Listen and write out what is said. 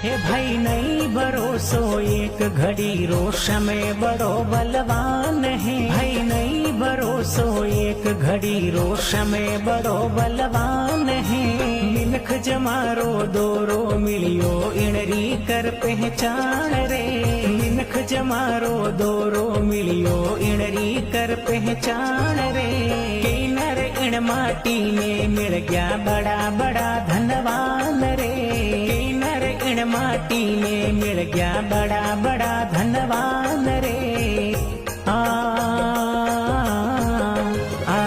हे भाई नहीं भरोसो एक घड़ी रोश में बड़ो बलवान है। भाई नहीं भरोसो एक घड़ी रोश में बड़ो बलवान है। मिनख जमारो दोरो मिलियो इणरी कर पहचान रे। मिनख जमारो दोरो मिलियो इणरी कर पहचान रे। किनर इण माटी में मिल गया बड़ा बड़ा धनवान रे। किनर इण माटी में मिल गया बड़ा बड़ा धनवान रे। आ, आ, आ